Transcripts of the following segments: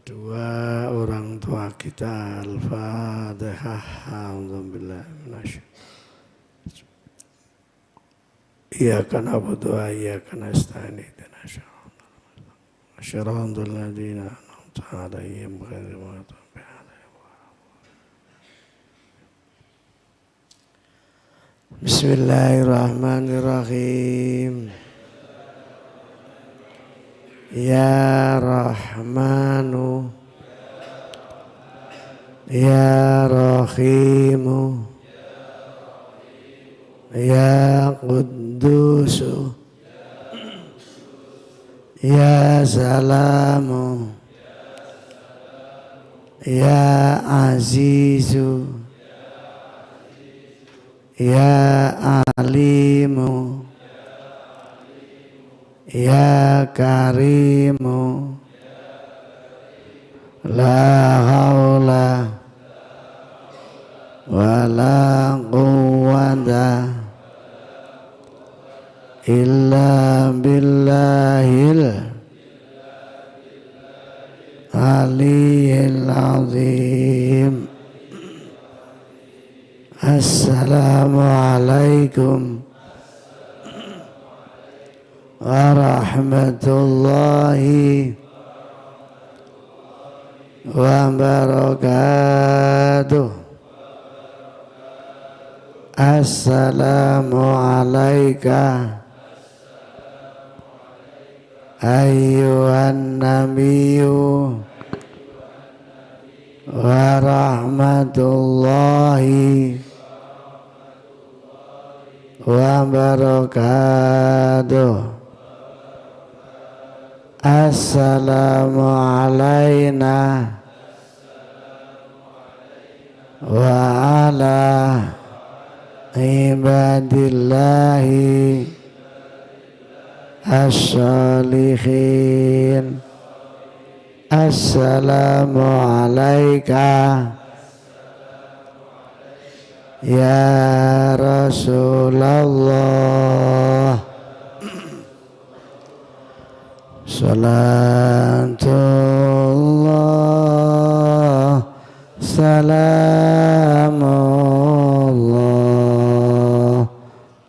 kedua orang tua kita. Al-Fatihah. Alhamdulillah. Iyyaka na'budu wa iyyaka nasta'in. Ihdinas siratal ladzina an'amta 'alaihim ghairil maghdubi 'alaihim waladdallin. Bismillahirrahmanirrahim. Ya Rahmanu Ya Rahimu Ya Quddusu Ya Salamu Ya Azizu Ya Alimu Ya Karimu La haula wa la quwwata illa billahil aliyyil azim. Assalamualaikum warahmatullahi wabarakatuh. Assalamualaikum ayyuhan nabiyyu warahmatullahi wabarakatuh. Assalamu alayna wa ala ibadillahi as-shalihin. Assalamu alayka ya Rasulullah. Salatullah salamullah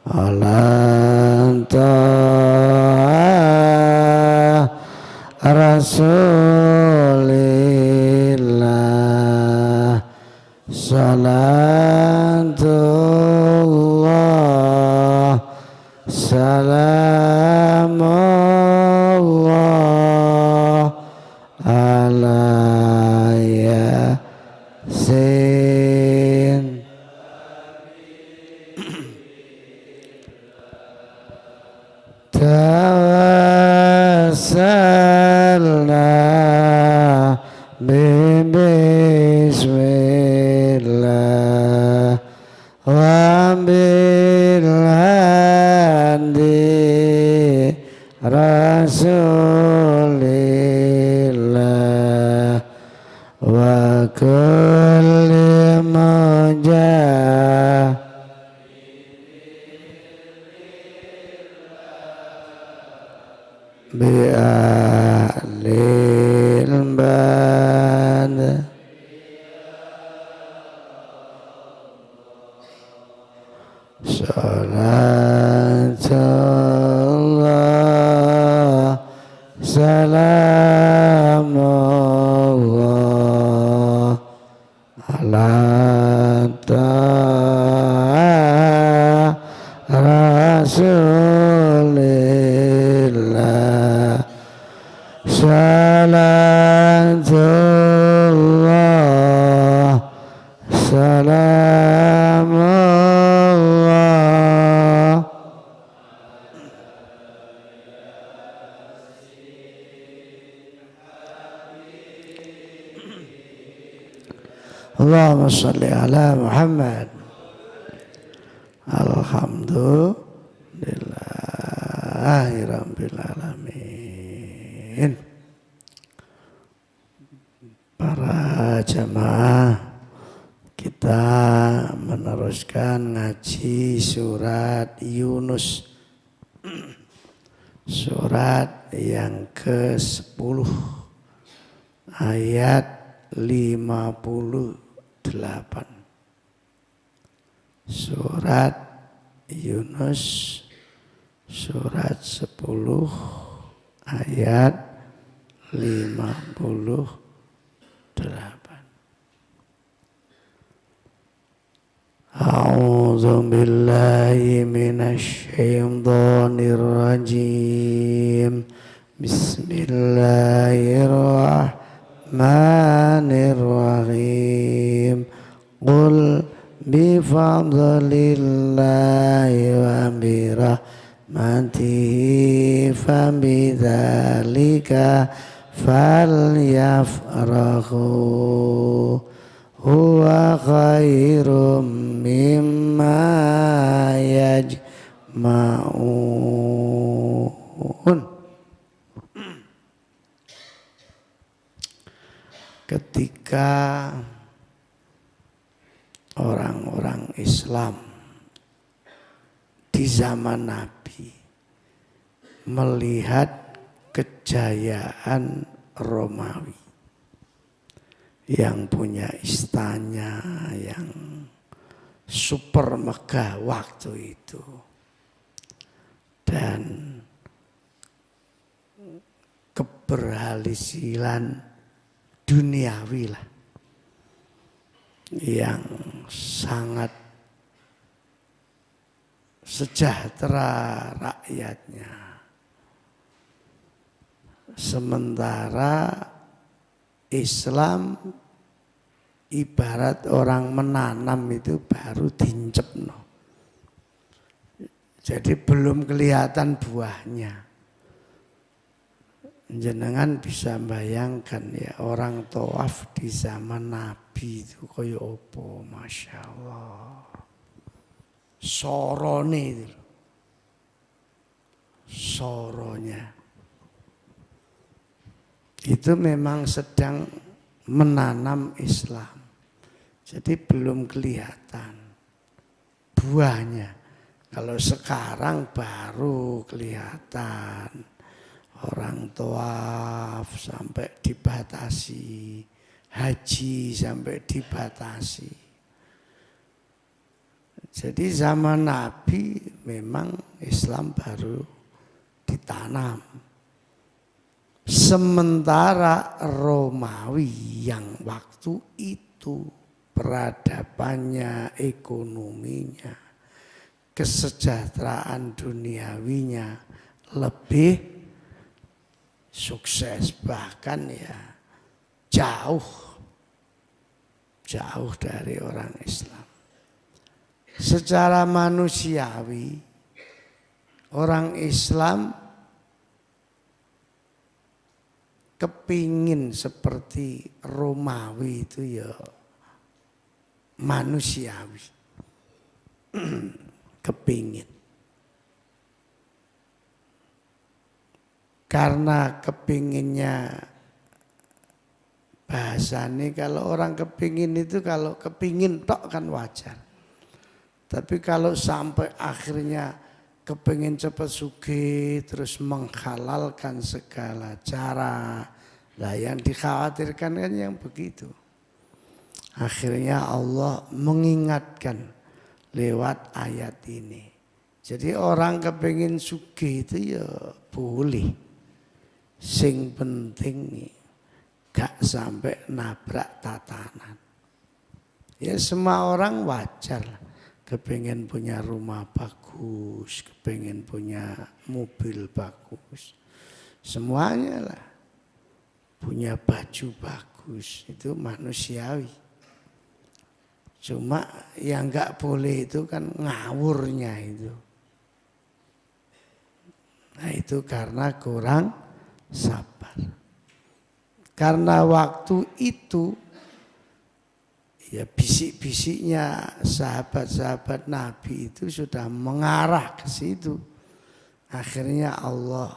ala Rasulillah. Salatullah salamullah ala Yasin. Tawassalna bismillah wa bilhadi rasulillah wa kulli mujah bi'alil bad. Salatullah salamullah ala Rasulillah. Salatullah salamullah Allahumma salli ala Muhammad. Alhamdulillahirabbil alamin. Para jamaah, kita meneruskan ngaji surat Yunus, surat yang ke-10 ayat 58. Surat Yunus surat 10 ayat 58. A'udzu billahi minasy syaithanir rajim. Bismillahirrahmanirrahim. Qul bi fadlillahi wa bi rahmatihi fa bidzalika falyafrahu huwa khairum mimma yajma'un. Ketika orang-orang Islam di zaman Nabi melihat kejayaan Romawi yang punya istana yang super megah waktu itu dan keberhasilan duniawi lah yang sangat sejahtera rakyatnya. Sementara Islam ibarat orang menanam itu baru diincepno. Jadi belum kelihatan buahnya. Jenengan bisa bayangkan ya orang tawaf di zaman Nabi itu kaya apa, Masya Allah. Sorone itu. Soronya. Itu memang sedang menanam Islam. Jadi belum kelihatan buahnya. Kalau sekarang baru kelihatan. Orang tawaf sampai dibatasi, haji sampai dibatasi. Jadi zaman Nabi memang Islam baru ditanam. Sementara Romawi yang waktu itu peradabannya, ekonominya, kesejahteraan duniawinya lebih sukses, bahkan ya jauh dari orang Islam. Secara manusiawi orang Islam kepingin seperti Romawi itu ya manusiawi. Kepingin. Karena kepinginnya bahasanya kalau orang kepingin itu kalau kepingin tok kan wajar. Tapi kalau sampai akhirnya kepingin cepat sugih terus menghalalkan segala cara, lah yang dikhawatirkan kan yang begitu. Akhirnya Allah mengingatkan lewat ayat ini. Jadi orang kepingin sugih itu ya boleh. Sing penting gak sampai nabrak tatanan. Ya semua orang wajar kepengen punya rumah bagus, kepengen punya mobil bagus. Semuanya lah punya baju bagus, itu manusiawi. Cuma yang gak boleh itu kan ngawurnya itu. Nah itu karena kurang sabar. Karena waktu itu ya bisik-bisiknya sahabat-sahabat Nabi itu sudah mengarah ke situ. Akhirnya Allah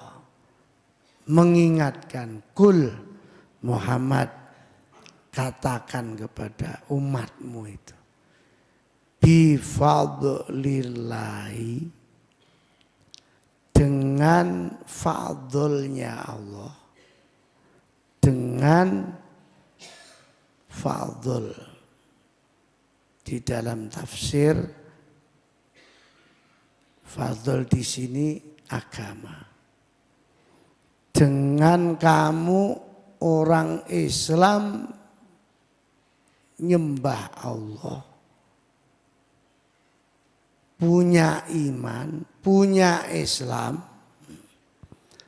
mengingatkan, Qul Muhammad, katakan kepada umatmu itu, bi fadlillahi, dengan fadlnya Allah, dengan fadl. Di dalam tafsir fadl di sini agama. Dengan kamu orang Islam nyembah Allah, punya iman, punya Islam,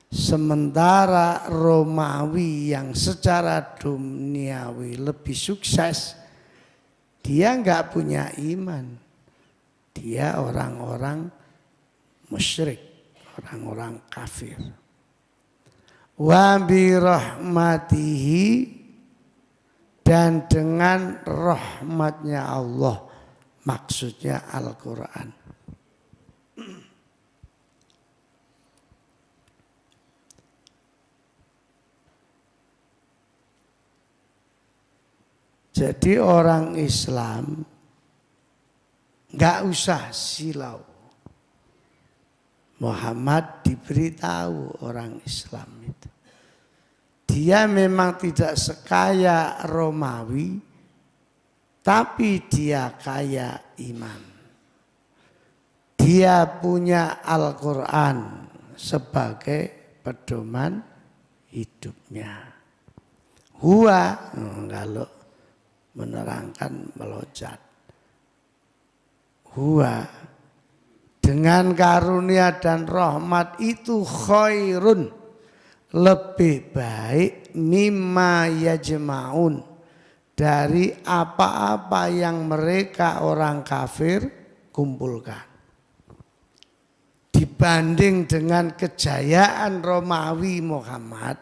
sementara Romawi yang secara duniawi lebih sukses, dia enggak punya iman. Dia orang-orang musyrik, orang-orang kafir. Wa bi rahmatihi, dan dengan rahmatnya Allah, maksudnya Al-Quran. Jadi orang Islam nggak usah silau. Muhammad diberitahu orang Islam itu. Dia memang tidak sekaya Romawi, tapi dia kaya iman. Dia punya Al-Quran sebagai pedoman hidupnya. Huwa, kalau menerangkan meloncat. Huwa, dengan karunia dan rahmat itu khairun, lebih baik mimma yajma'un, dari apa-apa yang mereka orang kafir kumpulkan. Dibanding dengan kejayaan Romawi Muhammad,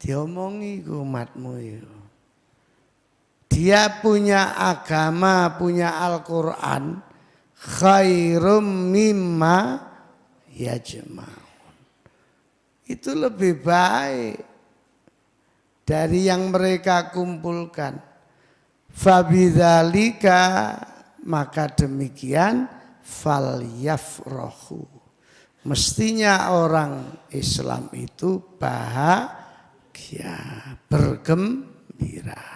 diomongi umatmu itu. Dia punya agama, punya Al-Quran, khairum mimma yajma'un. Itu lebih baik dari yang mereka kumpulkan. Fabidzalika, maka demikian, falyafrahu, mestinya orang Islam itu bahagia, bergembira.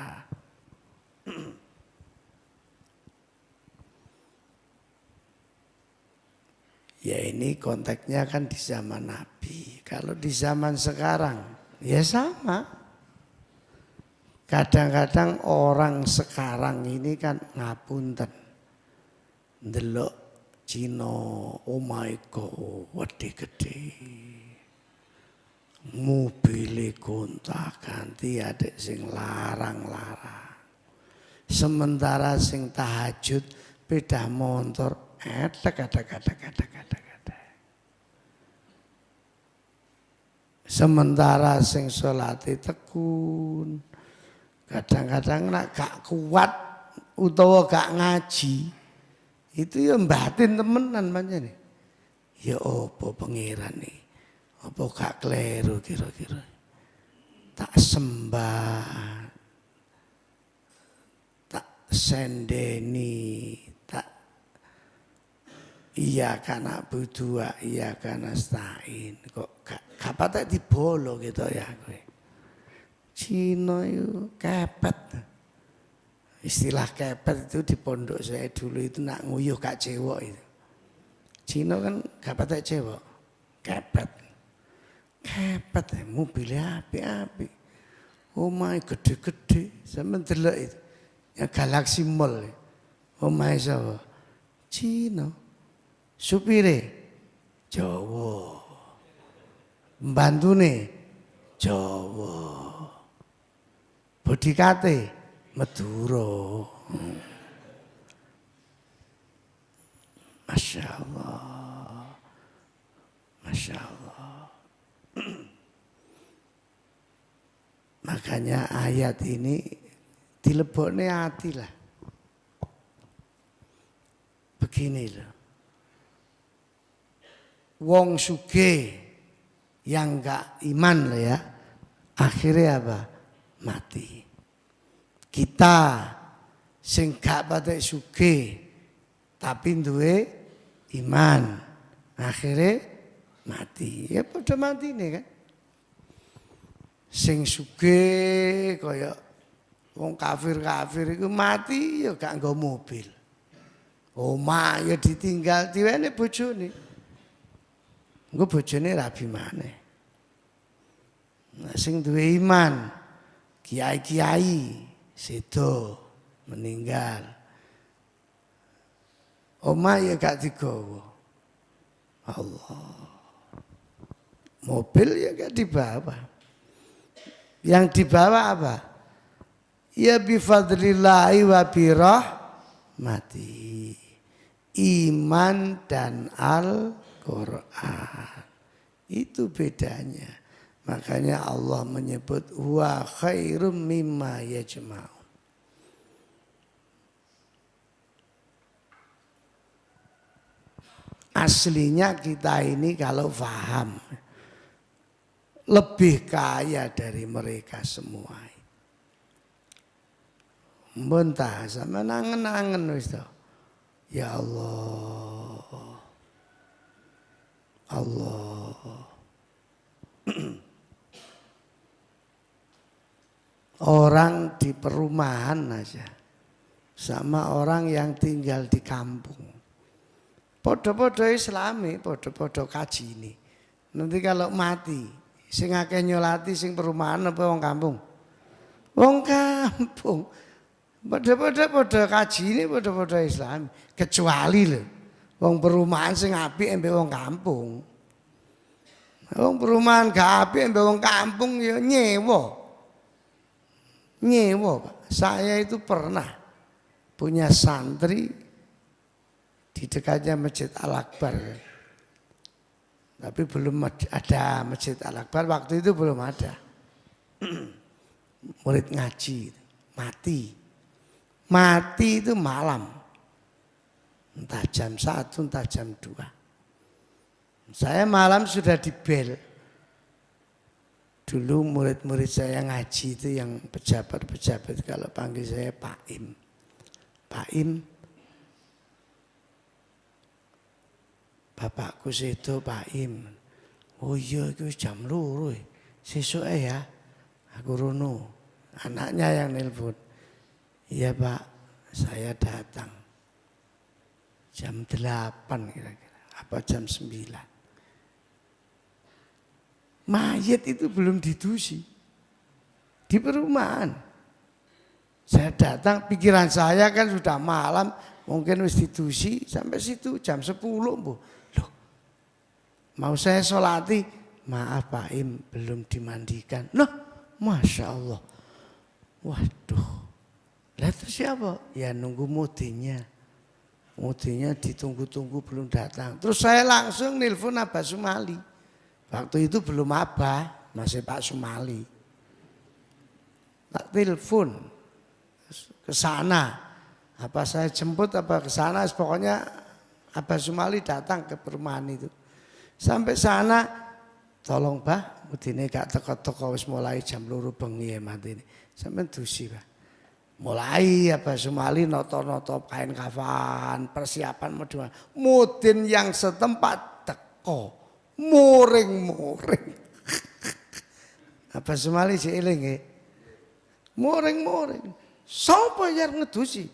Ya ini konteksnya kan di zaman Nabi. Kalau di zaman sekarang ya sama. Kadang-kadang orang sekarang ini kan ngapunten. Ndelok Cina, oh my god, gede. Mobile gonta-ganti adik sing larang-larang. Sementara sing tahajud sepeda motor sementara sing salate tekun, kadang-kadang nak gak kuat utawa gak ngaji, itu ya batin temenan pancene. Ya apa pangeran nih? Apa gak kleru kira-kira? Tak sembah, tak sendeni, tak iya karena berdua, iya karena stain. Kok gak patek dibolo gitu ya kowe. Cina itu kepet. Istilah kepet itu di pondok saya dulu itu nak nguyuh gak cewek itu. Cina kan gak patek cewek. Kepet. Kepet mobilnya api-api. Oh my gede-gede. Sampe delok itu. Yang Galaxy Mall. Oh my sapa? Cina. Supire Jawa, mbantune Jawa, bodikate Madura. Masya Allah, Masya Allah. Makanya ayat ini dilebokne hati lah. Begini loh. Wong sugih yang enggak iman lah ya, akhirnya apa? Mati. Kita sing gak patek sugih tapi duwe iman, akhirnya mati. Ya padha matine kan. Sing sugih kaya Wong kafir-kafir iku mati ya gak nggo mobil. Omah ya ditinggal diwene bojone. Engko bojone rabi maneh. Nah, sing duwe iman, kiai-kiai sedo meninggal. Omah ya gak digawa. Allah. Mobil ya gak dibawa. Yang dibawa apa? Ya bifadlillahi wa birahmati. Iman dan Al-Quran. Itu bedanya. Makanya Allah menyebut wa khairum mimma yajma'un. Aslinya kita ini kalau paham lebih kaya dari mereka semua. Mbentah sama nangen-nangen wis to. Ya Allah. Allah. Orang di perumahan aja sama orang yang tinggal di kampung. Podo-podo Islami, podo-podo kaji ini. Nanti kalau mati, sing akeh nyolati sing perumahan apa wong kampung? Wong kampung. Podo-podo kaji ini podo-podo Islami. Kecuali lho, wong perumahan sing apik embek wong kampung. Wong perumahan gak apik embek wong kampung ya nyewa. Nyewa, Pak. Saya itu pernah punya santri di dekatnya Masjid Al-Akbar. Tapi belum ada Masjid Al-Akbar, waktu itu belum ada. Murid ngaji, mati. Mati itu malam. Entah jam 1, entah jam 2. Saya malam sudah dibel. Dulu murid-murid saya ngaji itu yang pejabat-pejabat kalau panggil saya Pak Im. Pak Im, bapakku sedo Pak Im. Oh iya itu jam 2. Sesuk ya, aku rono. Anaknya yang nelpon. Iya Pak, saya datang. Jam 8 kira-kira, apa jam 9. Mayat itu belum didusi di perumahan. Saya datang, pikiran saya kan sudah malam, mungkin wis didusi sampai situ jam 10 Bu. Loh, mau saya sholati, maaf Pak Im belum dimandikan. Loh, Masya Allah. Waduh, lah itu siapa? Ya nunggu mudinya. Mudinya ditunggu-tunggu belum datang. Terus saya langsung nelpon Abah Sumali. Waktu itu belum Abah, masih Pak Sumali. Tak telepon ke sana. Apa saya jemput apa ke sana, pokoknya Abah Sumali datang ke perumahan itu. Sampai sana, tolong Bah, mudine gak teko-teko wis mulai jam 2 bengi ya mati ini. Sampai dusi Bah. Mulai Abah Sumali noto-noto kain kafan, persiapan mudin yang setempat teko. Muring-muring. Abah Sumali si eling nggih. Muring-muring. Sapa yang ngedusi?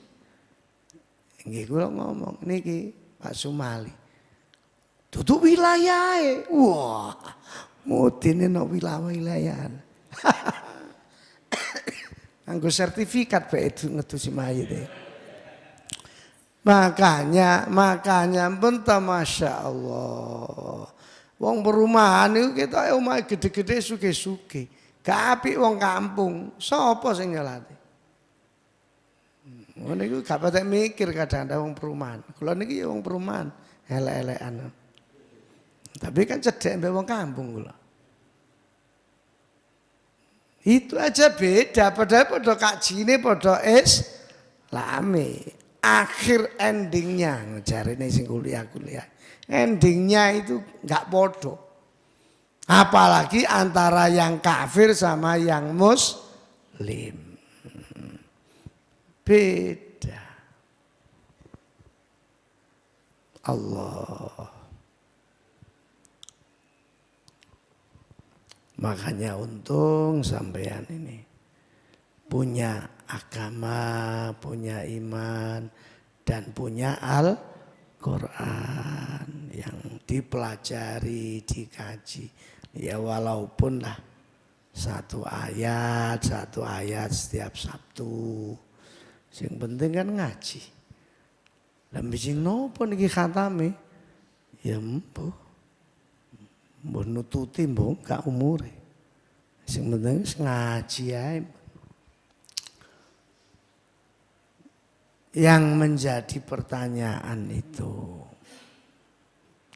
Nggih kula ngomong niki Pak Sumali. Dudu wilayahe. Wah, mudine nang wilayah. Anggo sertifikat bae ngedusi mayit. Makanya benta Masya Allah. Wong perumahan itu kita omah gede-gede suge-suge. Gak apik wong kampung. Sapa sing nyolati? Ngono iku gak patek mikir kadang-kadang wong perumahan. Kula niki ya wong perumahan, elek-elekan. Tapi kan cedek mbek wong kampung kula. Itu aja beda, padahal padha kajine padha Islami. Akhir endingnya jarine sing kuliah-kuliah. Endingnya itu enggak podo. Apalagi antara yang kafir sama yang muslim. Beda. Allah. Makanya untung sampean ini punya agama, punya iman, dan punya Al-Quran yang dipelajari, dikaji. Ya walaupun lah satu ayat setiap Sabtu. Yang penting kan ngaji. Lah bijing nopo niki khatame? Ya mbuh. Mbuh nututi mbuh gak umure. Sing penting ngaji ae. Yang menjadi pertanyaan itu,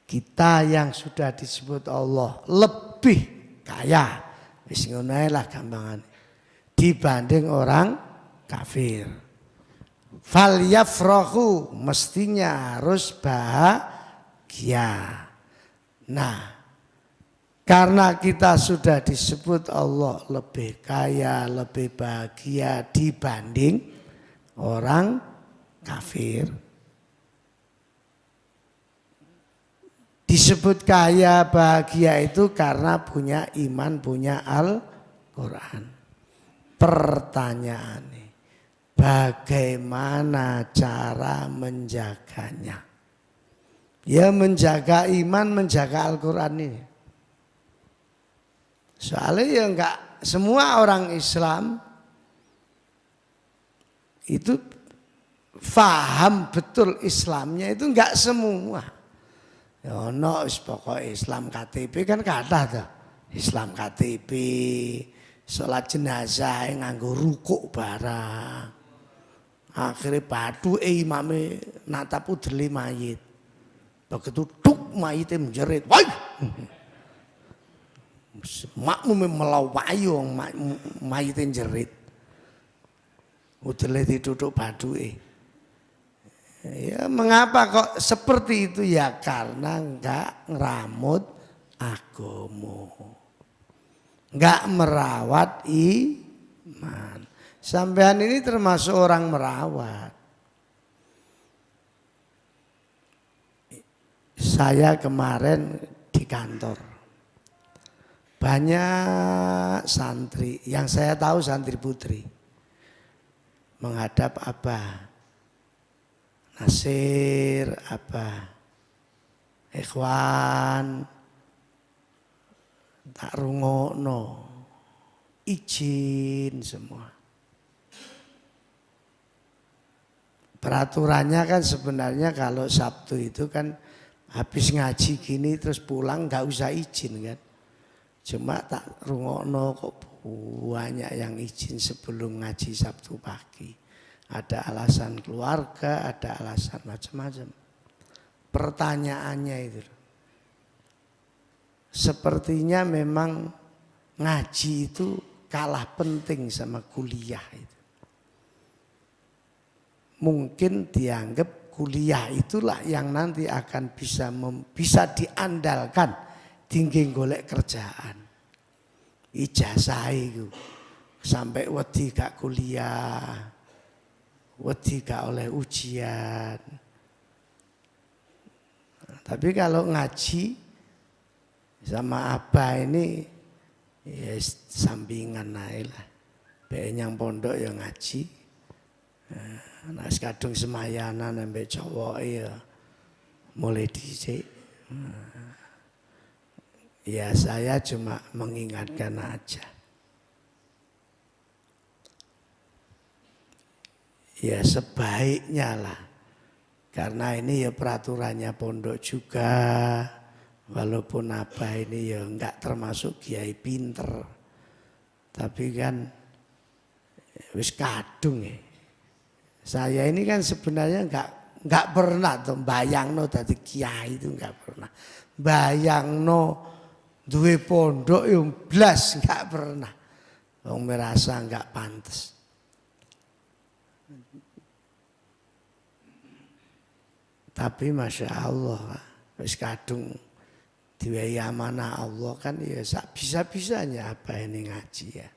kita yang sudah disebut Allah lebih kaya, wis ngono ae lah gampangane, dibanding orang kafir. Falyafrahu, mestinya harus bahagia. Nah, karena kita sudah disebut Allah lebih kaya, lebih bahagia dibanding orang kafir. Disebut kaya bahagia itu karena punya iman, punya Al-Quran. Pertanyaannya, bagaimana cara menjaganya? Ya menjaga iman, menjaga Al-Quran ini. Soalnya ya enggak semua orang Islam itu faham betul Islamnya, itu enggak semua. Ya no, pokoknya Islam KTP kan kata tuh. Islam KTP, sholat jenazah nganggo rukuk barang. Akhirnya batu imame natap udeli mayit. Begitu tuk mayitnya menjerit. Woi! Makmu melawayong mayitnya menjerit. Udeli diduduk batu Ya, mengapa kok seperti itu? Ya karena enggak ngeramut agama, enggak merawat iman. Sampean ini termasuk orang merawat. Saya kemarin di kantor, banyak santri, yang saya tahu santri putri, menghadap Abah Nasir, Ikhwan, tak rungokno, izin semua. Peraturannya kan sebenarnya kalau Sabtu itu kan habis ngaji gini terus pulang nggak usah izin kan. Cuma tak rungokno kok banyak yang izin sebelum ngaji Sabtu pagi. Ada alasan keluarga, ada alasan macam-macam. Pertanyaannya itu, sepertinya memang ngaji itu kalah penting sama kuliah itu. Mungkin dianggap kuliah itulah yang nanti akan bisa diandalkan tinggi golek kerjaan. Ijazah itu sampai wedi gak kuliah. Wedi gak oleh ujian. Tapi kalau ngaji sama Abah ini ya sampingan aja lah. Yang pondok ya ngaji. Nah kadung semayanan sampai cowok ya mulai dicek. Ya saya cuma mengingatkan aja. Ya sebaiknya lah, karena ini ya peraturannya pondok juga, walaupun Abah ini ya enggak termasuk kiai pinter, tapi kan wis kadung ya. Saya ini kan sebenarnya enggak pernah tuh bayangno dadi kiai itu enggak pernah, bayangno duwe pondok yo blas enggak pernah, wong merasa enggak pantes. Tapi Masya Allah, wis kadung diwehi amanah Allah kan ya bisa-bisanya apa ini ngaji ya.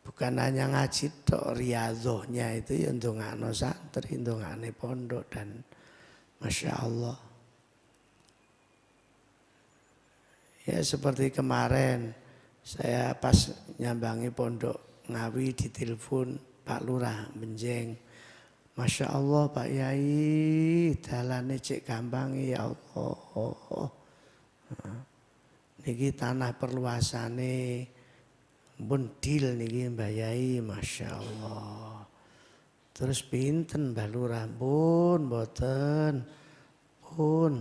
Bukan hanya ngaji tok, riyadhahnya itu ya ndongakno santri, ndongakne pondok dan Masya Allah. Ya seperti kemarin saya pas nyambangi pondok Ngawi ditelepon Pak Lurah Benjeng. Masya Allah Pak Yai, dalane cek gampang ya Allah. Niki tanah perluasane pun deal niki Mbak Yai, Masya Allah. Terus pinten Mbak Lurah, pun mboten. Pun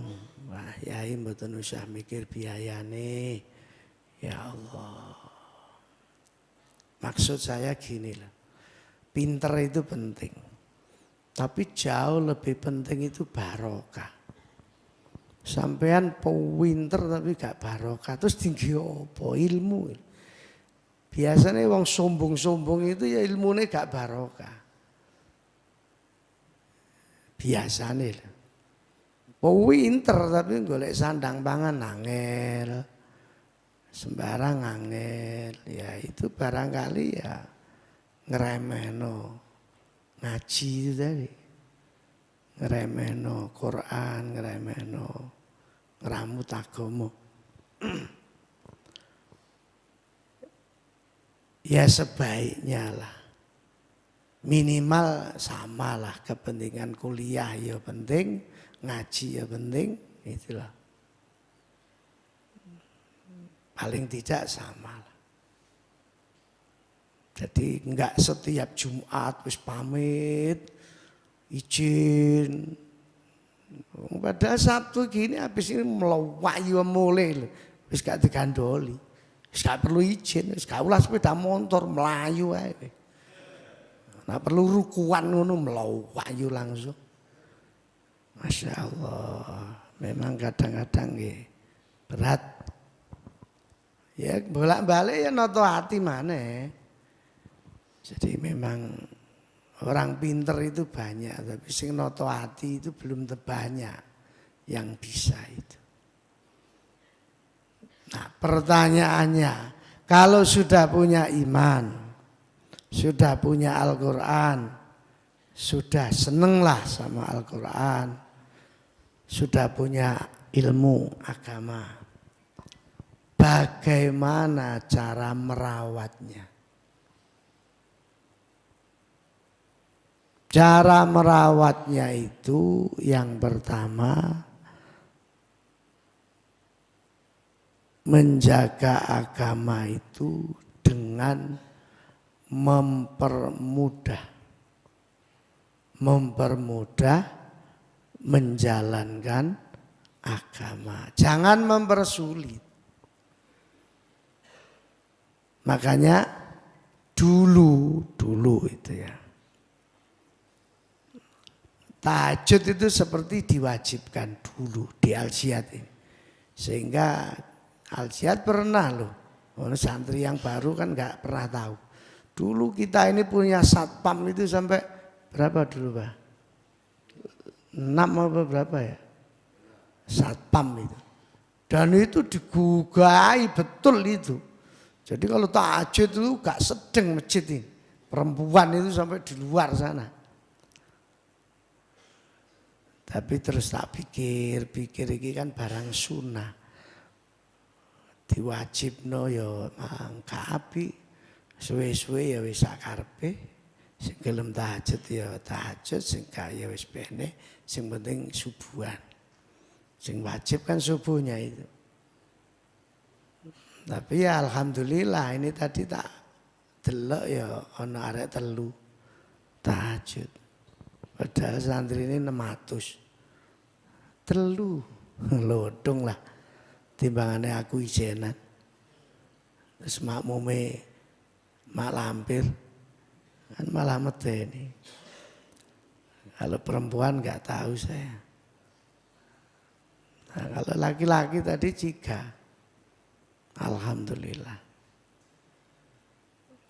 Mbak Yai mboten usah mikir biayane. Ya Allah. Maksud saya gini lah. Pinter itu penting. Tapi jauh lebih penting itu barokah. Sampean pinter tapi gak barokah. Terus tinggi apa? Ilmu. Biasanya wong sombong-sombong itu ya ilmunya gak barokah. Biasanya lah. Pinter tapi golek sandang pangan angel. Sembarang angel. Ya itu barangkali ya ngeremehno. Ngaji itu tadi. Ngeremehno Quran, ngeremehno ngramut agama. Ya sebaiknya lah. Minimal samalah kepentingan kuliah ya penting, ngaji ya penting, itulah. Paling tidak sama lah. Jadi enggak setiap Jumat wis pamit, izin. Pada Sabtu gini habis ini melawayu mulai wis gak digandoli. Wis gak perlu izin, wis gak ulah sepeda motor melayu ae. Nah perlu rukuan ngono melawayu langsung. Masya Allah, memang kadang-kadang nggih berat. Ya bolak-balik ya noto hati mana. Jadi memang orang pinter itu banyak, tapi sing noto hati itu belum banyak yang bisa itu. Nah pertanyaannya, kalau sudah punya iman, sudah punya Al-Quran, sudah senenglah sama Al-Quran, sudah punya ilmu agama, bagaimana cara merawatnya? Cara merawatnya itu yang pertama menjaga agama itu dengan mempermudah menjalankan agama. Jangan mempersulit. Makanya dulu itu ya. Tahajud itu seperti diwajibkan dulu di Al-Jihad ini. Sehingga Al-Jihad pernah loh. Santri yang baru kan nggak pernah tahu. Dulu kita ini punya satpam itu sampai berapa dulu Pak? 6 apa berapa ya? Satpam itu. Dan itu digugai betul itu. Jadi kalau tahajud itu gak sedeng masjid ini. Perempuan itu sampai di luar sana. Tapi terus tak pikir ini kan barang sunnah. Diwajibno ya mangkapi. Suwe-suwe ya wis sakarepe. Sing gelem tahajud ya tahajud, sing gak ya wis bene, sing penting subuhan. Sing wajib kan subuhnya itu. Tapi ya alhamdulillah ini tadi tak delok ya ana arek telu tahajud. Padahal santri ini 600. Telu lodong lah timbangannya aku ijenan. Terus makmume mak lampir kan malah medeni. Kalau perempuan nggak tahu saya. Nah, kalau laki-laki tadi 3. Alhamdulillah.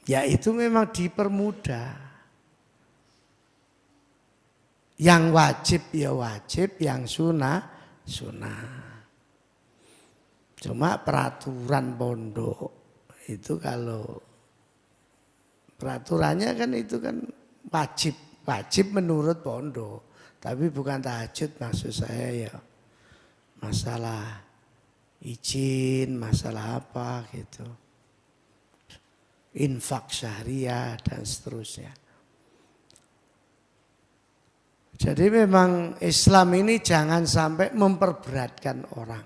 Ya itu memang dipermudah. Yang wajib ya wajib, yang sunnah sunnah. Cuma peraturan pondok itu kalau peraturannya kan itu kan wajib menurut pondok. Tapi bukan tahajud maksud saya ya masalah izin, masalah apa gitu. infak syariah dan seterusnya. Jadi memang Islam ini jangan sampai memperberatkan orang.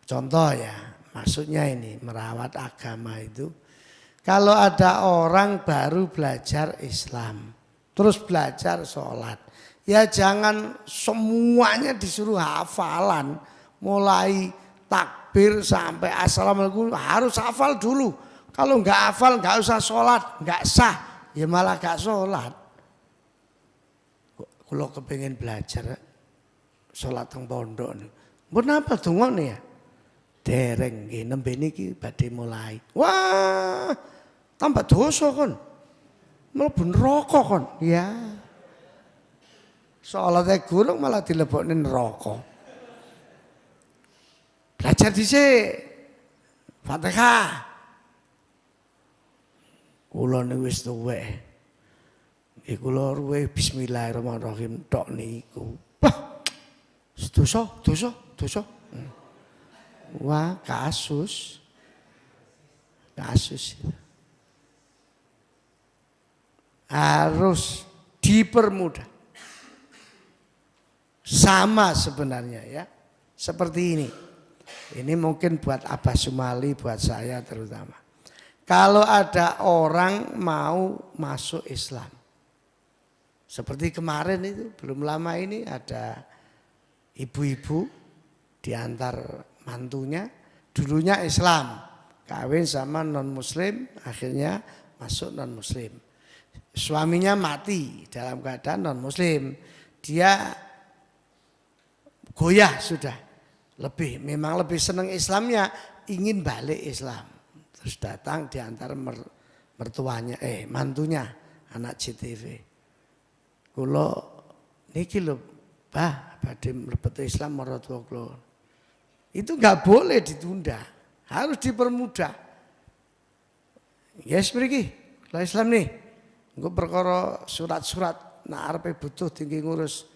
Contoh ya, maksudnya ini merawat agama itu. Kalau ada orang baru belajar Islam, terus belajar sholat, ya jangan semuanya disuruh hafalan, mulai takbir sampai assalamualaikum harus hafal dulu. Kalau nggak hafal nggak usah sholat, nggak sah, ya malah nggak sholat. Kalau kepengen belajar sholat teng pondok, mbon apa dongane ya? Dereng nggih nembe niki badhe mulai. Wah, tambah dosa kon. Mlebu neraka kon. Ya. Salate gurung malah dilebokne neraka. Belajar dhisik. Fatihah. Kula niku wis tuwek. Kula ruwe bismillahirrahmanirrahim tok niku. Wah. Dosa. Wah, kasus. Harus dipermudah. Sama sebenarnya ya. Seperti ini. Ini mungkin buat Abah Sumali, buat saya terutama. Kalau ada orang mau masuk Islam. Seperti kemarin itu, belum lama ini ada ibu-ibu diantar mantunya, dulunya Islam, kawin sama non-muslim, akhirnya masuk non-muslim. Suaminya mati dalam keadaan non-muslim, dia goyah sudah, memang lebih senang Islamnya, ingin balik Islam. Terus datang diantar mertuanya, mantunya, anak JTV. Kulo niki lho, Pak, badhe mlebet Islam maratuwa kulo. Itu enggak boleh ditunda, harus dipermudah. Yes mriki, kalau Islam nih, engko perkara surat-surat nak arepe butuh tinggi ngurus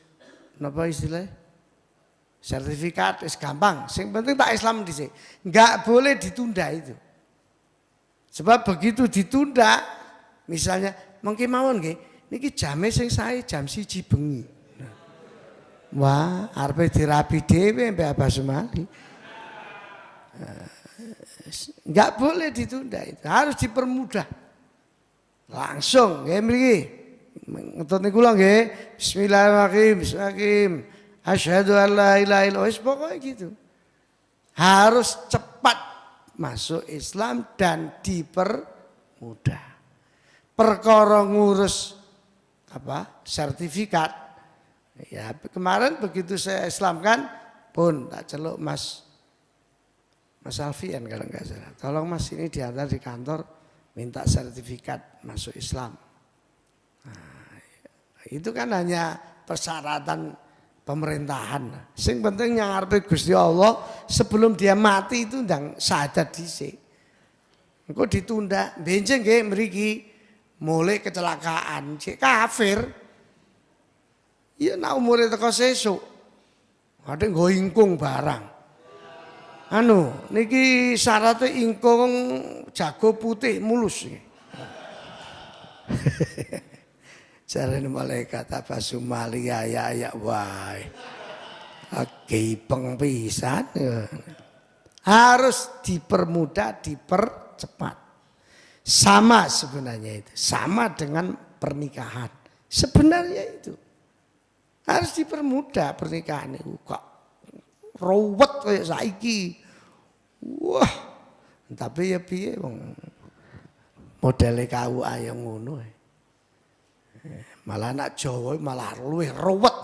napa istilahnya? Sertifikat wis gampang, sing penting tak Islam dhisik. Enggak boleh ditunda itu. Sebab begitu ditunda, misalnya mengki mawon nggih niki jame sing sae jam 1 bengi. Wah, arepe dirapi dhewe mbek Abah Sumali. Enggak boleh ditunda itu, harus dipermudah. Langsung nggih mriki. Ngetut niku lho nggih. Bismillahirrahmanirrahim. Asyhadu an la ilaha illallah. Pokoknya gitu. Harus cepat masuk Islam dan dipermudah. Perkara ngurus sertifikat. Ya kemarin begitu saya Islamkan pun tak celuk Mas Alfian kalau nggak salah. Tolong Mas ini diantar di kantor minta sertifikat masuk Islam. Nah, itu kan hanya persyaratan pemerintahan. Sing penting yang ngarepe Gusti Allah sebelum dia mati itu ndang syahadat dhisik. Engko ditunda, benjing nggih mriki mulai kecelakaan, cek kafir. Ya nak umure teko sesuk. Ada nggo ingkung barang. Niki syaratnya ingkung jago putih mulus. Jarane malaikat Abah Sumali ya wae. Gepeng pisan. Harus dipermudah, dipercepat. Sama sebenarnya itu, sama dengan pernikahan. Sebenarnya itu harus dipermudah pernikahan itu. Kok ruwet kayak saiki. Wah, tapi ya piye wong modele KUA yang ngono. Malah anak Jawa malah luwih ruwet,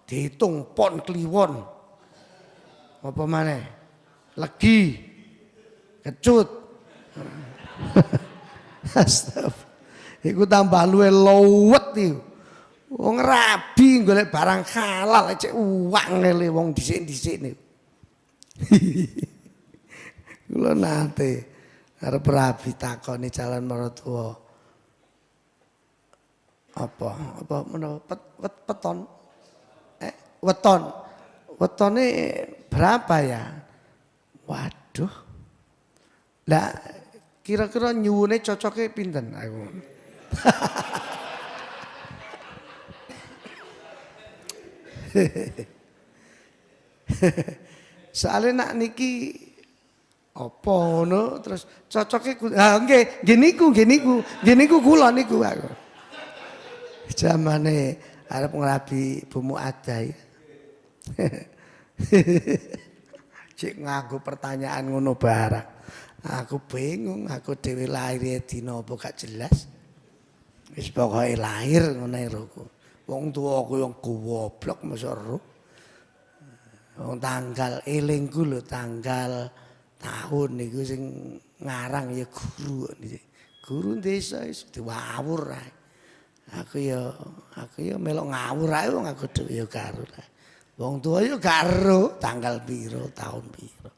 dihitung pon kliwon. Apa maneh? Legi, kecut. Astagfirullah. Iku tambah luwe lowet iki. Wong rabi golek barang halal cek uang ngele wong dhisik-dhisik niku. Kula nate arep rabi takoni calon mertua. Apa menawa weton? Weton. Wetone berapa ya? Waduh. Lah Kira-kira nyuwune cocoknya pinten aku. Soalnya nak niki apa ngono terus cocoknya nggih niku kula niku aku. Zamane arep ngrabi bumu adai. Cik nganggo pertanyaan ngono barang. Aku bingung, aku dhewe lahir dina apa gak jelas. Wis pokoke lahir ngono rohku. Wong tuaku yang goblok masa roh. Wong tanggal elingku lho tanggal tahun niku sing ngarang ya guru. Guru desa wis diwawur ae. Aku ya melok ngawur ae wong aku dhewe ya karo. Wong tua ya karo tanggal piro, tahun piro.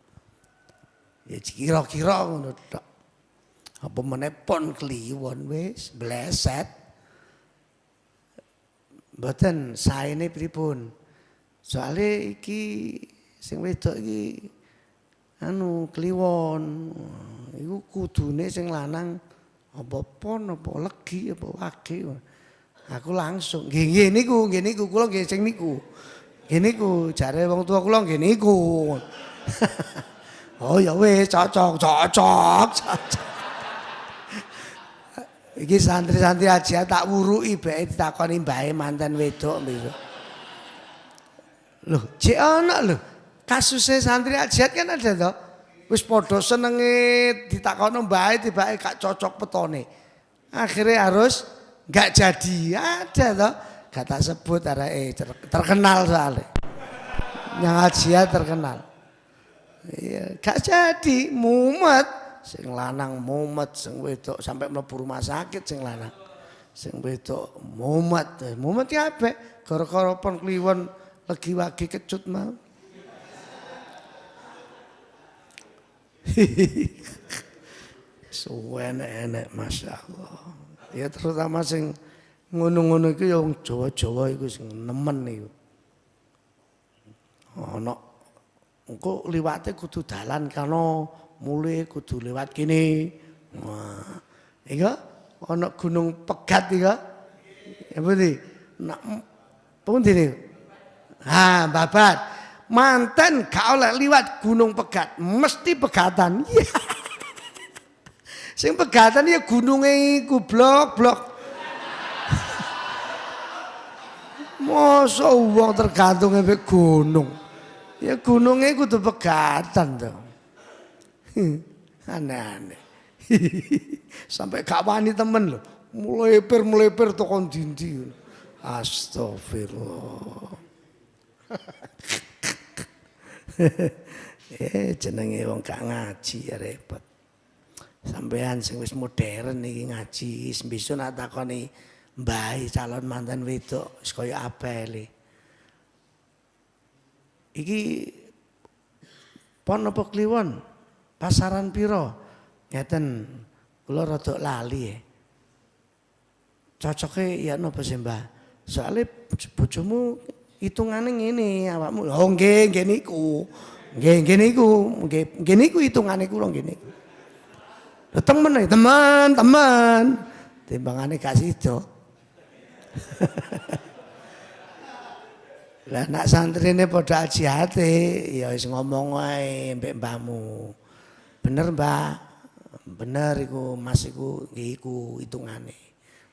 Ya kira-kira ngono tok. Apa meneh pon kliwon wis bleset. Mboten saene pripun. Soale iki sing wedok iki kliwon. Iku kudune sing lanang apa pon apa legi apa wage. Aku langsung nggih niku kula nggih sing niku. Nggih niku jare wong tua kula nggih niku. Oh ya wis cocok. Iki santri-santri aja tak wuruki bae ditakoni mbahe manten wedok mbiso. Loh, jek ana lho. Kasuse santri ajiat kan ada to. Wis padha senenge ditakono mbahe tibake gak cocok petone. Akhirnya harus gak jadi. Ada to. Gak tak sebut areke terkenal soalnya. Yang ajiat terkenal. Iya, gak jadi mumet. Sing lanang mumet, sing wedok sampai mlebu rumah sakit sing lanang. Sing wedok mumet. Mumet ya apik, gara-gara pon kliwon legi wage kecut mau. Suwenek masyaallah. Ya terutama sing ngono-ngono iku ya wong Jawa-Jawa iku sing nemen iku. Ana engko liwate kudu dalan kana mulai kudu lewat kene. Wah, iki ana gunung Pegat iki. Ya pundi? Nak pundi niku? Ha, babat. Manten gak oleh liwat gunung Pegat, mesti pegatan. Sing pegatan ya gununge iku blok-blok. Masa wong tergantung mbek gunung. Ya gunungnya kudu pegatan to. Aneh-aneh. Sampai gak wani temen lho. Meleper tokon dindi. Astagfirullah. Jenenge wong gak ngaji ya repot. Sampean sing wis modern iki ngaji, besok nak takoni mbahe calon mantan wedok wis kaya apele. Iki pon apa kliwon? Pasaran piro? Ngeten kula rada lali. Cocoke ya napa sih, Mbah? Soale bojomu hitungane ngene awakmu. Oh nggih niku. Nggih niku hitungane kula nggih niku. Teman. Timbangane gak sida. Lah nak santrine padha ajiate ya wis ngomong wae mbek mbahmu. Bener, Mbah. Bener iku Mas iku nggih iku hitungane.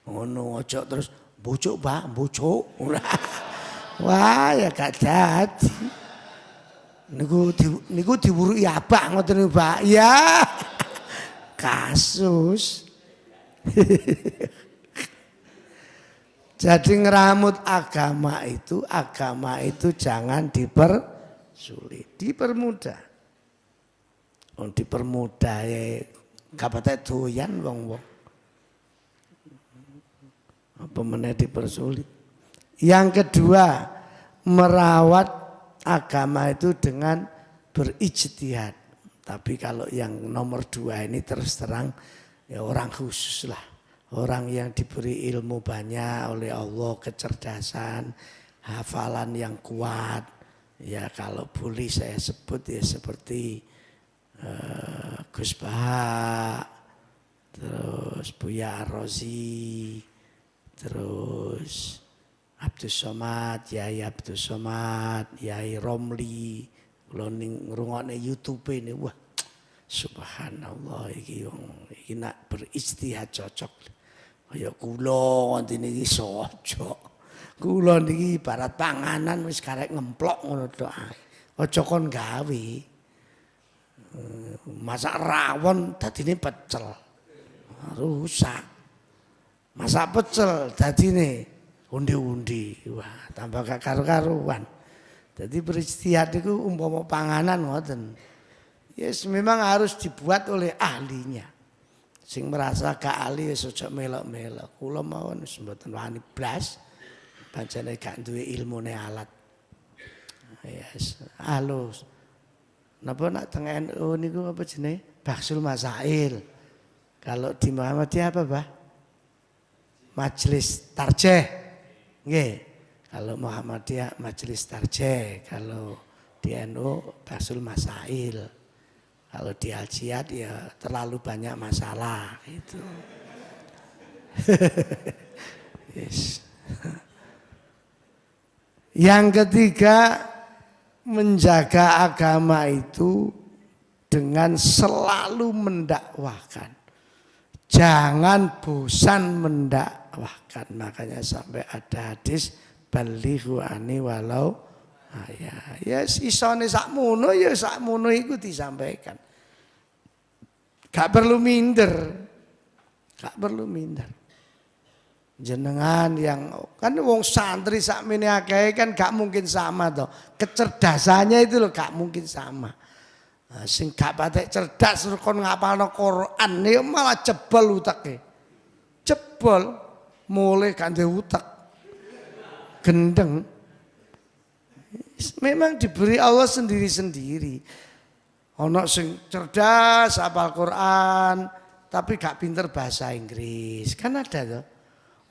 Ngono aja terus mbujuk, Mbah, mbujuk. Wah, ya gak dadi. Niku diwuruki abah ngoten niku, Mbah. Ya. Kasus. Jadi ngeramut agama itu jangan dipersulit, dipermudah. Dipermudah ya gak patek doyan wong-wong. Apa meneh dipersulit. Yang kedua, merawat agama itu dengan berijtihad. Tapi kalau yang nomor 2 ini terus terang ya orang khusus lah. Orang yang diberi ilmu banyak oleh Allah, kecerdasan, hafalan yang kuat. Ya kalau boleh saya sebut ya seperti Gus Baha, terus Buya Rozi, terus Abdus Somad, Yai Abdus Somad, Yai Romli, kula ning ngrungokne YouTube ini, wah subhanallah iki nak beristihad cocok. Kaya kula ngoten iki cocok. Kula niki ibarat panganan wis karek ngemplok ngono tok ae. Aja kon gawe. Masak rawon dadine pecel. Rusak. Masak pecel dadine undi-undi. Wah, tambah gak karu-karuan. Jadi beristihad itu umpama panganan ngoten. Yes, memang harus dibuat oleh ahlinya. Sing merasa gak ahli wis aja melok-melok. Kula mawon wis mboten wani blas. Pancene gak duwe ilmune alat. Yes, halus. Napa nak teng NU niku apa jenenge? Baksul Masail. Kalau di Muhammadiyah apa, Bah? Majelis Tarjih. Nggih. Kalau Muhammadiyah Majelis Tarjih, kalau di NU Baksul Masail. Kalau di Al-Jihad ya terlalu banyak masalah itu. Yes. Yang ketiga, menjaga agama itu dengan selalu mendakwahkan. Jangan bosan mendakwahkan. Makanya sampai ada hadis balighu ani walau ya isone sakmono ya sakmono iku disampaikan. Gak perlu minder. Gak perlu minder. Jenengan yang kan wong santri sakmene akeh kan gak mungkin sama toh. Kecerdasannya itu loh gak mungkin sama. Nah, sing gak patek cerdas kon ngapalno Quran ya malah jebol utake. Jebol mulai gak ndek utek. Gendeng. Memang diberi Allah sendiri-sendiri. Ono sing cerdas hafal Quran tapi gak pinter bahasa Inggris. Kan ada toh.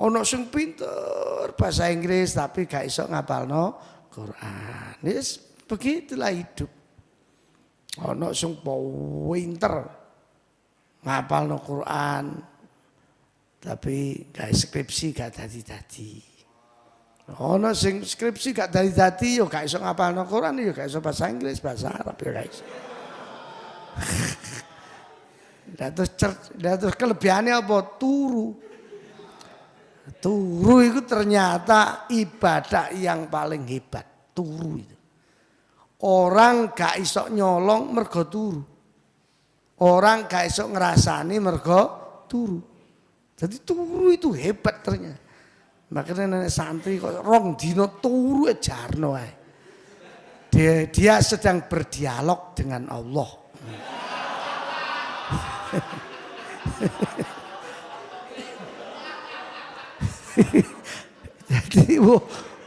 Ono sing pinter bahasa Inggris tapi gak iso ngapalno Quran. Yes, begitulah hidup. Ono sing pinter ngapalno Quran tapi gak skripsi gak dadi-dadi. Ono sing skripsi gak dadi-dadi yo gak iso ngapalno Quran yo gak iso bahasa Inggris, bahasa Arab yo gak iso. Terus kelebihannya apa? Turu itu ternyata ibadah yang paling hebat. Turu itu. Orang gak iso nyolong mergo turu. Orang gak iso ngerasani mergo turu. Jadi turu itu hebat ternyata. Makanya nenek santri kok rong dino turu jarno ae. Dia sedang berdialog dengan Allah. Jadi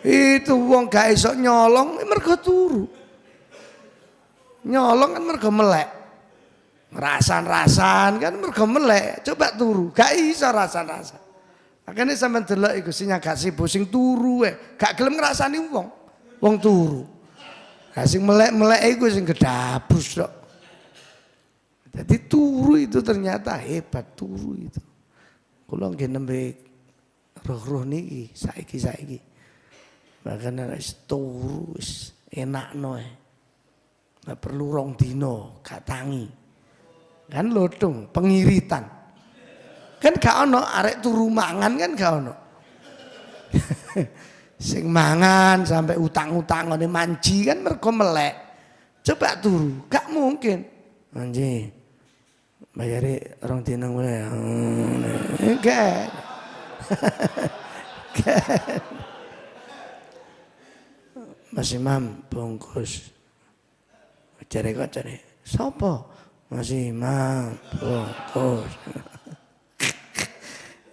itu wong gak iso nyolong mergo turu. Nyolong kan mergo melek. Rasan-rasan kan mergo melek. Coba turu, gak iso rasan-rasan. Makanya sampean delok iku sing gak sibuk sing turu gak gelem ngrasani wong. Wong turu. Lah sing melek-melek iku sing gedabus tok. Jadi turu itu ternyata hebat, turu itu. Kula nggih nembe roh-roh niki saiki. Makanya turu wis enakno ae. Nggak perlu rong dino, gak tangi. Kan lodong, pengiritan. Kan gak ono arek turu mangan kan gak ono. Sing mangan sampai utang-utang ngene manji kan mergo melek. Coba turu, gak mungkin. Manji. Bayari rong dino mulai. Enggak. Mas Imam bungkus. Jare kok jare. Sapa? Mas Imam bungkus.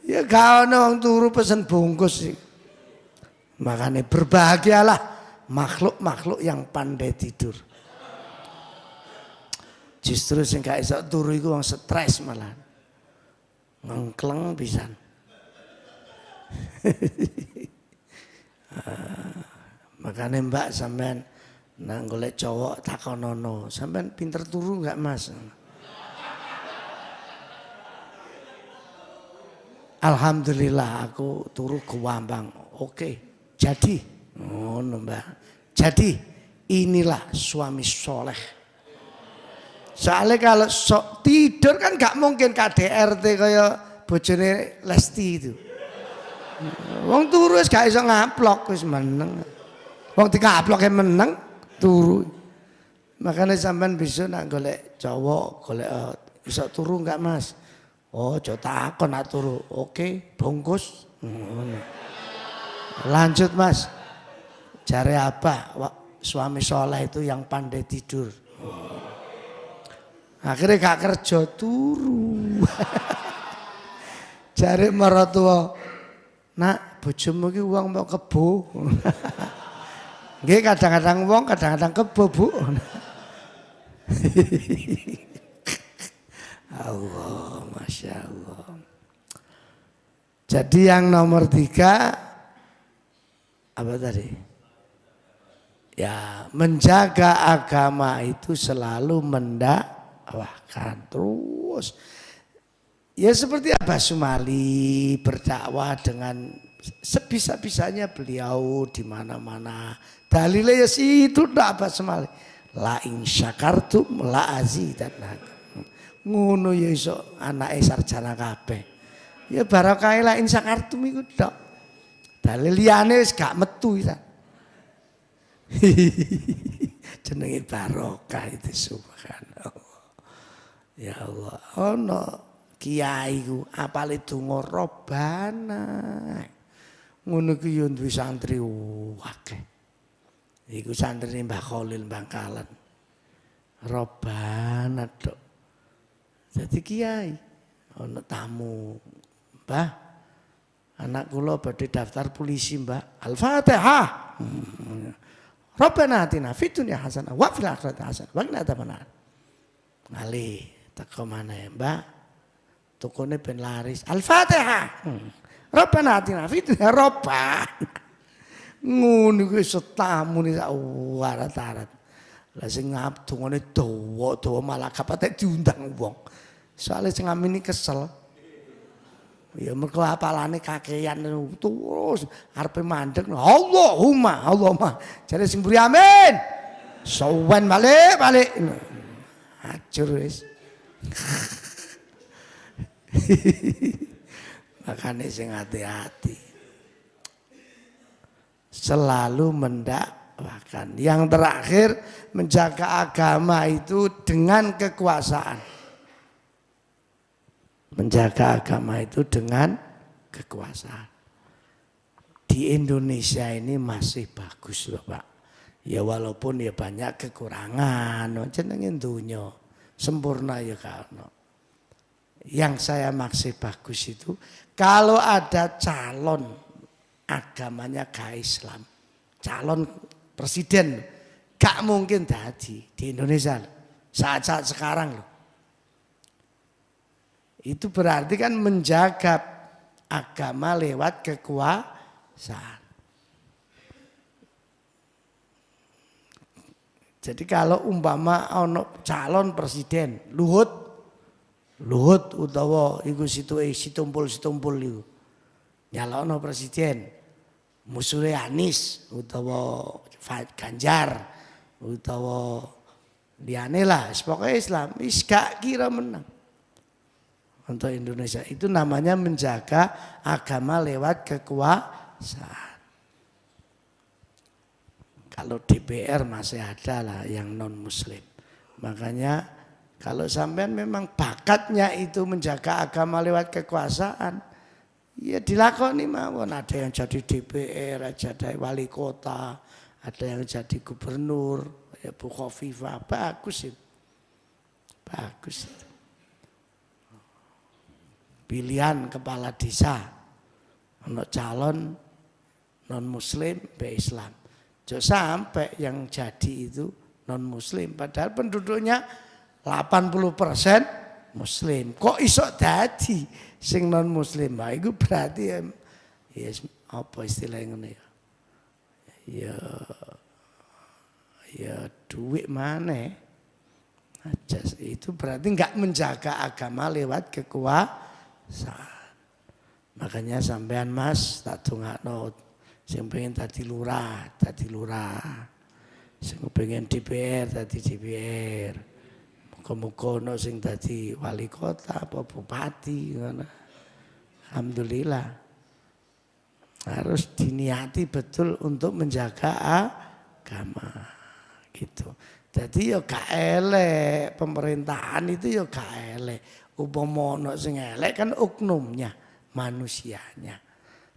Ya gak ono wong turu pesen bungkus sih. Makanya berbahagialah makhluk-makhluk yang pandai tidur. Justru sing gak iso turu iku wong stres malah. Ngengkleng pisan. Makanya Mbak sampean nang golek cowok takonono, sampean pinter turu enggak Mas? Alhamdulillah aku turu Guambang. Oke, jadi. Ngono, Mbak. Jadi inilah suami soleh. Soalnya kalau tidur kan gak mungkin KDRT kayak bojone Lesti itu. Wong turu wis gak iso ngaplok wis meneng. Wong dikaploke meneng turu. Makanya sampean bisa nak golek cowok, golek iso turu enggak Mas? Oh, aja takon nak turu. Oke, bungkus. Lanjut Mas. Jare apa? Suami soleh itu yang pandai tidur. Akhirnya gak kerja turu. Jare mertua, nak bojomu ki wong mau kebo. Nggih kadang-kadang wong, kadang-kadang kebo, Bu. Allah, Masya Allah. Jadi yang nomor 3 apa tadi? Ya, menjaga agama itu selalu mendakwahkan terus. Ya seperti Abah Sumali berdakwah dengan sebisa-bisanya beliau di mana-mana. Dalilnya ya situ ndak Abah Sumali. La in syakartum la azidannakum. Ngono ya iso anake sarjana kabeh. Ya barokah la in syakartum iku tok. Dalil liyane wis gak metu ta. Jenenge barokah itu subhanallah. Ya Allah, ono kiai ku apale donga Robana. Ngono ku yo duwe santri akeh. Iku santri Mbah Khalil Bangkalan. Robana tok. Jadi kiai ono tamu. Mbah, anak kula badhe daftar polisi, Mbak. Al-Fatihah. Rabbana atina fid dunya hasanah wa fil akhirati hasanah wa qina adzabannar. Ngalih teko maneh, Mbak. Tukune ben laris. Al-Fatihah. Rabbana atina fid dunya Rabbana. Ngono kuwi setamu sak warat-arat. Lah sing ngabdungane dawa-dawa malah kapatek diundang wong. Soale sing ngamini kesel. Ya mergo apalane kakean terus arepe mandeg Allahumma. Jare sing mburi amin. Sowan balik. Hancur wis. Makane sing hati-hati. Selalu mendakwahkan. Yang terakhir menjaga agama itu dengan kekuasaan. Menjaga agama itu dengan kekuasaan. Di Indonesia ini masih bagus loh Pak. Ya walaupun ya banyak kekurangan. Jenenge dunya sempurna ya kalau. Yang saya maksud bagus itu kalau ada calon agamanya gak Islam, calon presiden gak mungkin jadi di Indonesia saat-saat sekarang loh. Itu berarti kan menjaga agama lewat kekuasaan. Jadi kalau umpama ono calon presiden Luhut utawa iku situmpul iku nyalono presiden musuhe Anies utawa Ganjar utawa liyane lah pokoke Islam wis gak kira menang. Untuk Indonesia itu namanya menjaga agama lewat kekuasaan. Kalau DPR masih ada lah yang non muslim. Makanya kalau sampean memang bakatnya itu menjaga agama lewat kekuasaan, ya dilakoni mawon. Ada yang jadi DPR, ada wali kota, ada yang jadi gubernur, ya Bu Khofifah, bagus itu. Bagus itu. Pilihan kepala desa, ono calon non muslim be Islam. Jangan sampai yang jadi itu non muslim padahal penduduknya 80% muslim. Kok iso dadi sing non muslim? Nah, itu berarti ya apa istilahnya ngene ya. Ya duit mana? Itu berarti enggak menjaga agama lewat kekuasaan. Makanya sampean Mas tak dongakno sing pengen dadi lurah, dadi lurah. Sing pengen DPR dadi DPR. Muga-muga ono sing dadi wali kota apa bupati ngono. Alhamdulillah. Harus diniati betul untuk menjaga agama gitu. Jadi ya gak elek, pemerintahan itu ya gak elek. Upama ono sing elek kan oknumnya, manusianya.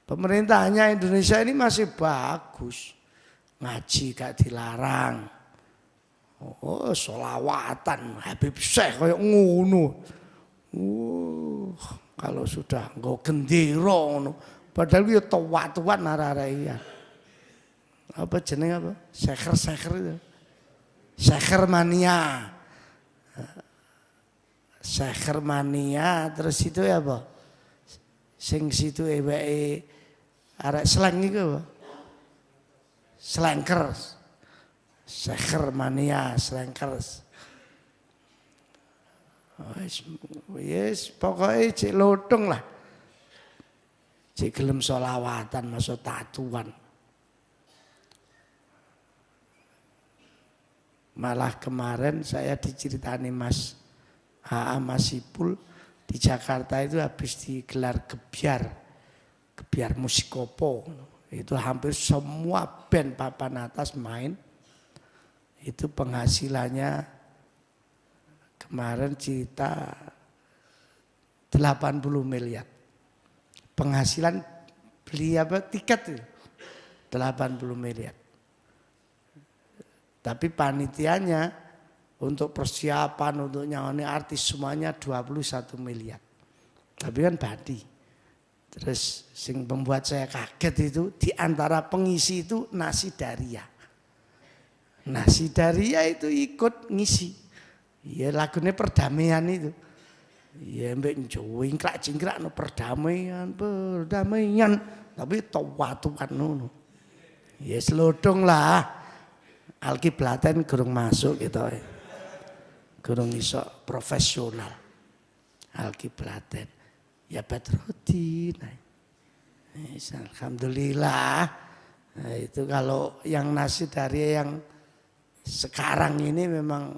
Pemerintahnya Indonesia ini masih bagus. Ngaji gak dilarang. Oh, sholawatan Habib Syekh kayak ngono. Kalau sudah nggo gendera ngono, padahal ya tuwa-tuwan arek-arek. Apa jeneng apa? Seker-seker itu. Seker mania. Seker mania terus itu ya apa? Sing situ eweke arek slang iku apa? Slankers. Seker mania, slankers. Yes, pokoknya cik lotong lah. Cik gelem sholawatan masuk tatuan. Malah kemarin saya diceritani Mas A.A. Masipul di Jakarta itu habis digelar gebyar musikopo. Itu hampir semua band papan atas main. Itu penghasilannya kemarin cerita 80 miliar. Penghasilan beli apa tiket itu 80 miliar. Tapi panitianya untuk persiapan untuk nyawani artis semuanya 21 miliar. Tapi kan badi. Terus sing membuat saya kaget itu di antara pengisi itu Nasi Daria. Nasi Daria itu ikut ngisi. Ya lagunya perdamaian itu. Ya mbek jingkrak-jingkrak no perdamaian. Tapi tuwa-tuwan ngono. Ya selodong lah. Alkiblaten gurung masuk gitu. Gurung iso profesional. Alkiblaten. Ya Badrodin. Alhamdulillah. Nah, itu kalau yang Nasi Daria yang sekarang ini memang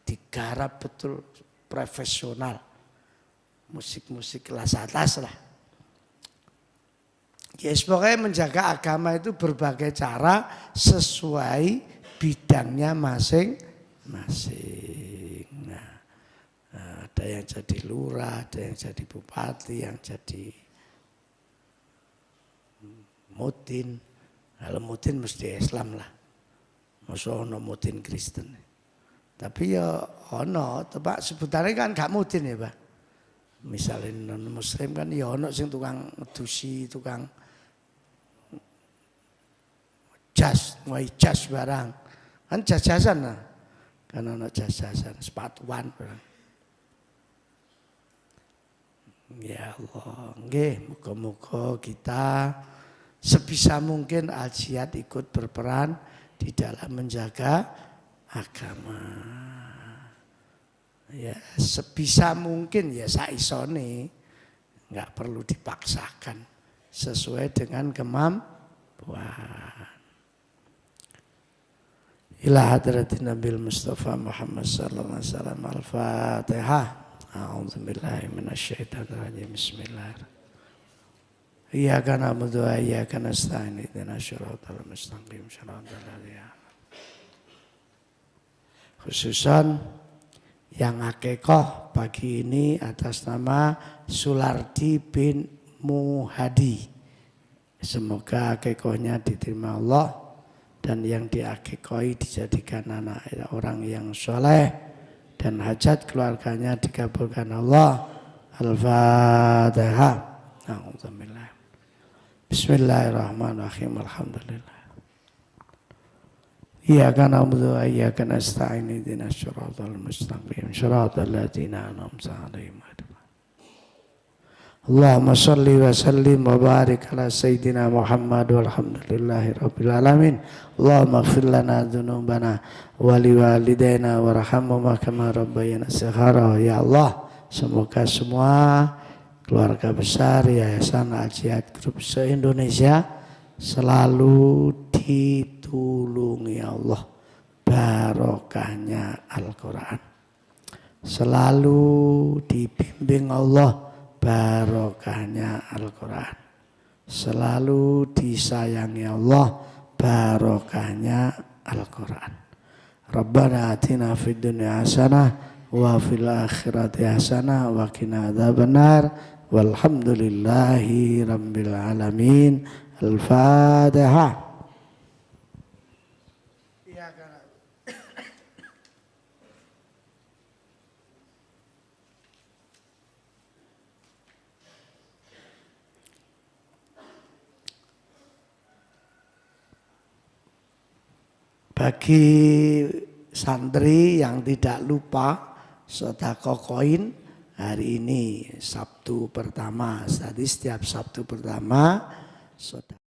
digarap betul profesional. Musik-musik kelas atas lah. Yes, pokoknya menjaga agama itu berbagai cara sesuai bidangnya masing-masing. Nah, ada yang jadi lurah, ada yang jadi bupati, yang jadi mutin. Kalau mutin mesti Islam lah. Masa ono mutin Kristen. Tapi ya ono, tebak sebutannya kan gak mutin ya Pak. Misalnya non muslim kan ya ono sing tukang ngedusi, tukang jas, ngoi jas barang. Kan jas-jasan lah. Kan ono jas-jasan, sepatuan barang. Ya Allah, nggih, muga-muga kita sebisa mungkin Al-Jihad ikut berperan di dalam menjaga agama. Ya, sebisa mungkin ya saisone, enggak perlu dipaksakan, sesuai dengan kemampuan. Ila hadratin Nabil Mustafa Muhammad sallallahu alaihi wasallam. Al-Fatihah. A'udzubillahi minasyaitonir rajim. Bismillahirrahmanirrahim. Iyyaka na'budu wa iyyaka nasta'in. Ihdinas shiratal mustaqim. Shiratal ladzina. Khususan yang akikoh pagi ini atas nama Sulardi bin Muhadi. Semoga akikohnya diterima Allah dan yang diakikoi dijadikan anak orang yang soleh dan hajat keluarganya dikabulkan Allah. Al-Fatihah. Alhamdulillah. Bismillahirrahmanirrahim. Alhamdulillah. Iyyaka na'budu wa iyyaka nasta'in. Ihdinas shiratal mustaqim. Shiratal ladzina an'amta 'alaihim. Allahumma shalli wa sallim wa barik ala sayyidina Muhammad walhamdulillahi rabbil alamin. Allahumma ighfir lana dzunubana wa liwalidayna warhamhuma kama rabbayana shighara. Ya Allah, semoga semua keluarga besar Yayasan Al-Jihad Group se-Indonesia selalu ditulungi Allah, barokahnya Al-Quran. Selalu dibimbing Allah, barokahnya Al-Quran. Selalu disayangi Allah, barokahnya Al-Quran. Rabbana atina fid dunya hasanah wa fil akhirati hasanah wa qina adzabannar. Walhamdulillahi rabbil alamin. Al-Fatihah. Bagi santri yang tidak lupa sedekah koin, hari ini Sabtu pertama, tadi setiap Sabtu pertama sedekah